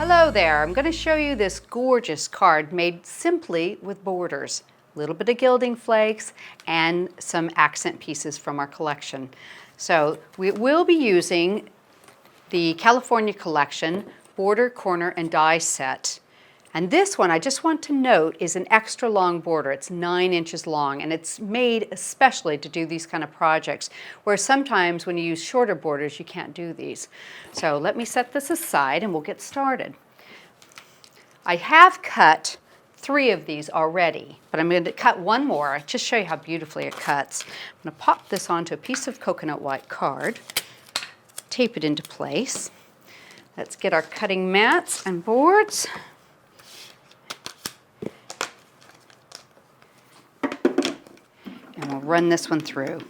Hello there, I'm going to show you this gorgeous card made simply with borders, a little bit of gilding flakes and some accent pieces from our collection. So we will be using the California Collection border, corner, and die set. And this one, I just want to note, is an extra long border. It's 9 inches long, and it's made especially to do these kind of projects, where sometimes when you use shorter borders, you can't do these. So let me set this aside and we'll get started. I have cut 3 of these already, but I'm going to cut one more, just show you how beautifully it cuts. I'm going to pop this onto a piece of coconut white card, tape it into place. Let's get our cutting mats and boards. And we'll run this one through.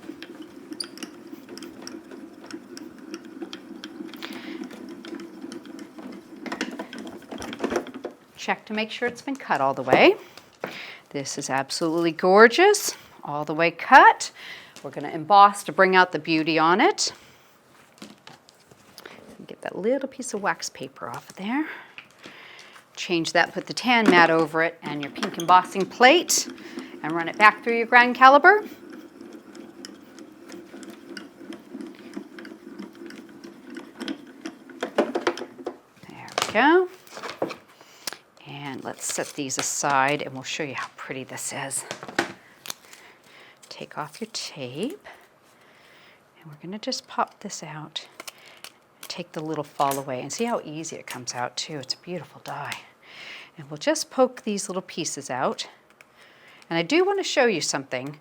Check to make sure it's been cut all the way. This is absolutely gorgeous, all the way cut. We're going to emboss to bring out the beauty on it. Get that little piece of wax paper off of there. Change that, put the tan mat over it and your pink embossing plate, and run it back through your grind caliper. There we go. And let's set these aside and we'll show you how pretty this is. Take off your tape, and we're going to just pop this out. Take the little fall away and see how easy it comes out too. It's a beautiful die. And we'll just poke these little pieces out. And I do want to show you something.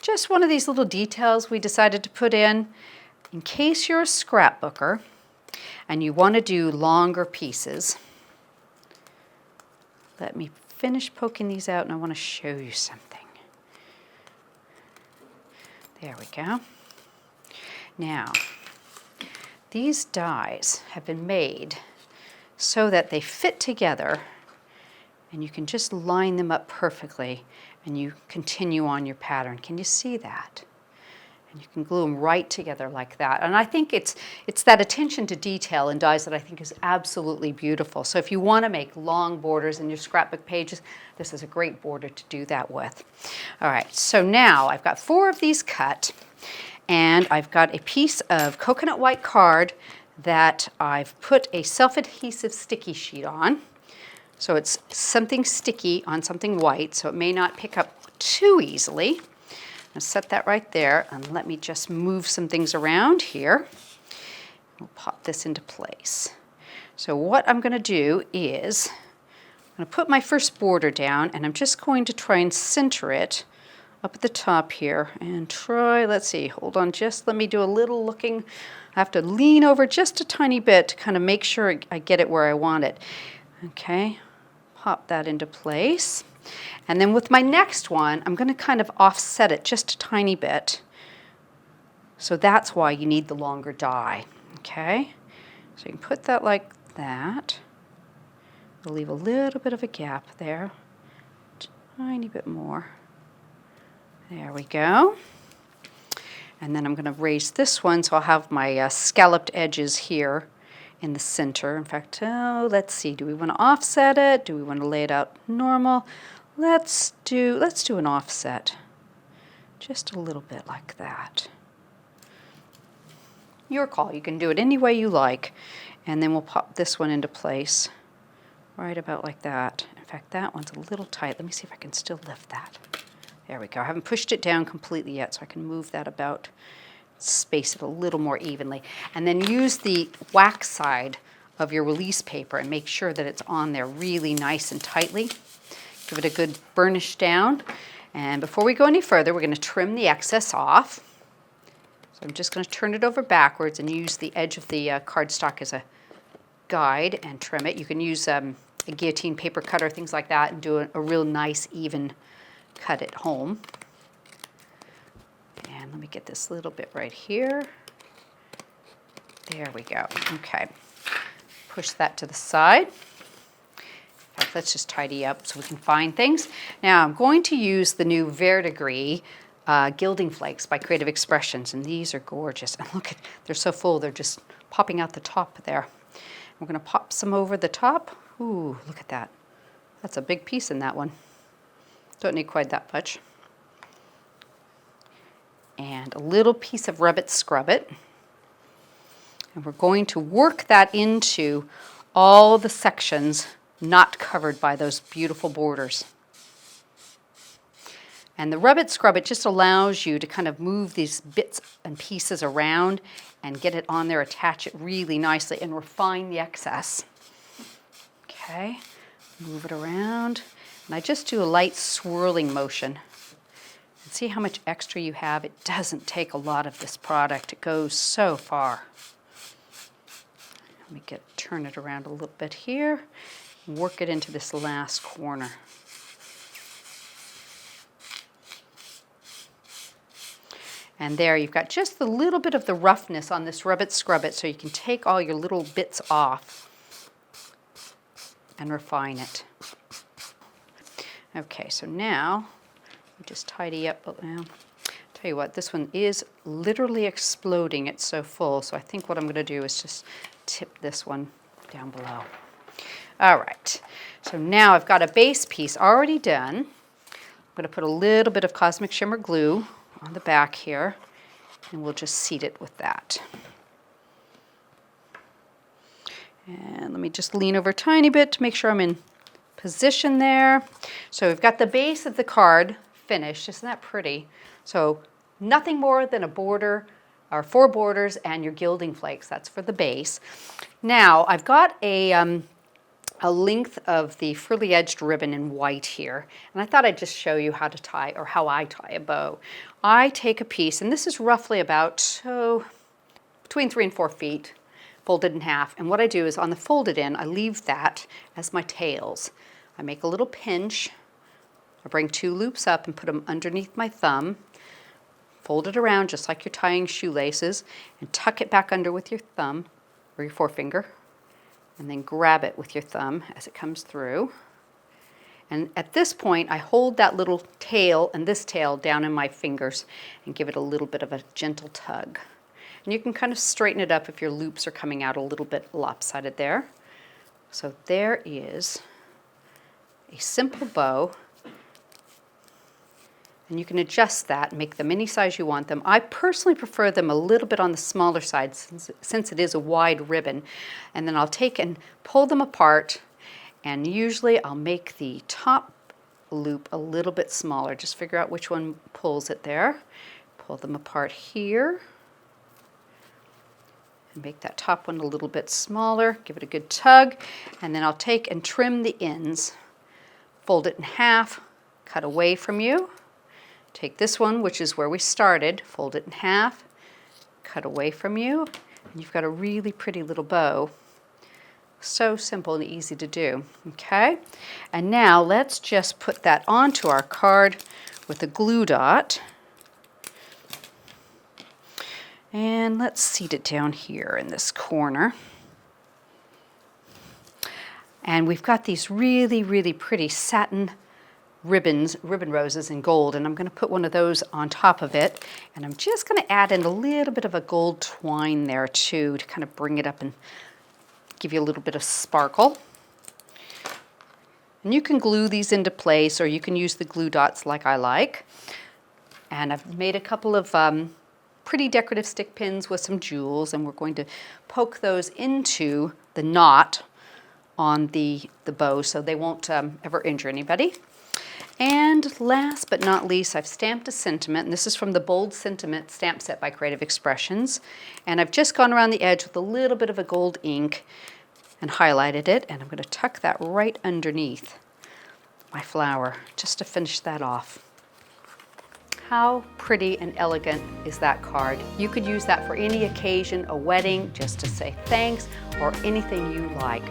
Just one of these little details we decided to put in case you're a scrapbooker and you want to do longer pieces. Let me finish poking these out and I want to show you something. There we go. Now, these dies have been made so that they fit together and you can just line them up perfectly and you continue on your pattern. Can you see that? And you can glue them right together like that. And I think it's that attention to detail in dies that I think is absolutely beautiful. So if you want to make long borders in your scrapbook pages, this is a great border to do that with. All right, so now I've got 4 of these cut, and I've got a piece of coconut white card that I've put a self-adhesive sticky sheet on. So it's something sticky on something white, so it may not pick up too easily. I'll set that right there, and let me just move some things around here. We'll pop this into place. So what I'm going to do is I'm going to put my first border down, and I'm just going to try and center it up at the top here and try, let's see, hold on, just let me do a little looking. I have to lean over just a tiny bit to kind of make sure I get it where I want it. Okay, pop that into place. And then with my next one, I'm going to kind of offset it just a tiny bit. So that's why you need the longer die. Okay, so you can put that like that. We'll leave a little bit of a gap there, tiny bit more. There we go. And then I'm going to raise this one so I'll have my scalloped edges here in the center. In fact, let's see, do we want to offset it? Do we want to lay it out normal? Let's do an offset. Just a little bit like that. Your call. You can do it any way you like. And then we'll pop this one into place right about like that. In fact, that one's a little tight. Let me see if I can still lift that. There we go. I haven't pushed it down completely yet, so I can move that about, space it a little more evenly. And then use the wax side of your release paper and make sure that it's on there really nice and tightly. Give it a good burnish down. And before we go any further, we're going to trim the excess off. So I'm just going to turn it over backwards and use the edge of the cardstock as a guide and trim it. You can use a guillotine paper cutter, things like that, and do a real nice even cut at home. And let me get this little bit right here. There we go. Okay. Push that to the side. In fact, let's just tidy up so we can find things. Now I'm going to use the new Verdigris gilding flakes by Creative Expressions, and these are gorgeous. And look, they're so full, they're just popping out the top there. We're going to pop some over the top. Ooh, look at that. That's a big piece in that one. Don't need quite that much. And a little piece of Rub It Scrub It. And we're going to work that into all the sections not covered by those beautiful borders. And the Rub It Scrub It just allows you to kind of move these bits and pieces around and get it on there, attach it really nicely, and refine the excess. Okay, move it around. And I just do a light swirling motion. And see how much extra you have? It doesn't take a lot of this product. It goes so far. Let me turn it around a little bit here and work it into this last corner. And there you've got just a little bit of the roughness on this Rub It Scrub It, so you can take all your little bits off and refine it. Okay, so now we just tidy up. Well, tell you what, this one is literally exploding. It's so full, so I think what I'm going to do is just tip this one down below. All right, so now I've got a base piece already done. I'm going to put a little bit of Cosmic Shimmer glue on the back here, and we'll just seat it with that. And let me just lean over a tiny bit to make sure I'm in position there. So we've got the base of the card finished. Isn't that pretty? So nothing more than a border, or 4 borders, and your gilding flakes. That's for the base. Now I've got a length of the frilly edged ribbon in white here, and I thought I'd just show you how to tie, or how I tie a bow. I take a piece, and this is roughly about between 3 and 4 feet, folded in half, and what I do is on the folded end, I leave that as my tails. I make a little pinch, I bring 2 loops up and put them underneath my thumb, fold it around just like you're tying shoelaces, and tuck it back under with your thumb, or your forefinger, and then grab it with your thumb as it comes through. And at this point, I hold that little tail and this tail down in my fingers and give it a little bit of a gentle tug. And you can kind of straighten it up if your loops are coming out a little bit lopsided there. So there is a simple bow. And you can adjust that and make them any size you want them. I personally prefer them a little bit on the smaller side since it is a wide ribbon. And then I'll take and pull them apart, and usually I'll make the top loop a little bit smaller. Just figure out which one pulls it there. Pull them apart here and make that top one a little bit smaller. Give it a good tug, and then I'll take and trim the ends. Fold it in half, cut away from you. Take this one, which is where we started, fold it in half, cut away from you, and you've got a really pretty little bow. So simple and easy to do, okay? And now let's just put that onto our card with a glue dot. And let's seat it down here in this corner. And we've got these really, really pretty satin ribbon roses in gold, and I'm going to put one of those on top of it, and I'm just going to add in a little bit of a gold twine there too to kind of bring it up and give you a little bit of sparkle. And you can glue these into place, or you can use the glue dots like I like. And I've made a couple of pretty decorative stick pins with some jewels, and we're going to poke those into the knot on the bow so they won't ever injure anybody. And last but not least, I've stamped a sentiment, and this is from the Bold Sentiment stamp set by Creative Expressions. And I've just gone around the edge with a little bit of a gold ink and highlighted it, and I'm going to tuck that right underneath my flower just to finish that off. How pretty and elegant is that card? You could use that for any occasion, a wedding, just to say thanks, or anything you like.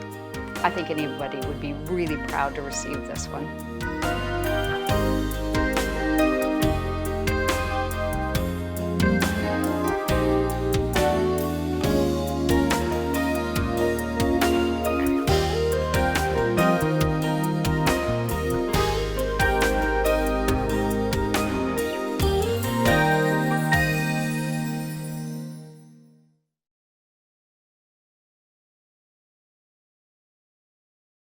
I think anybody would be really proud to receive this one.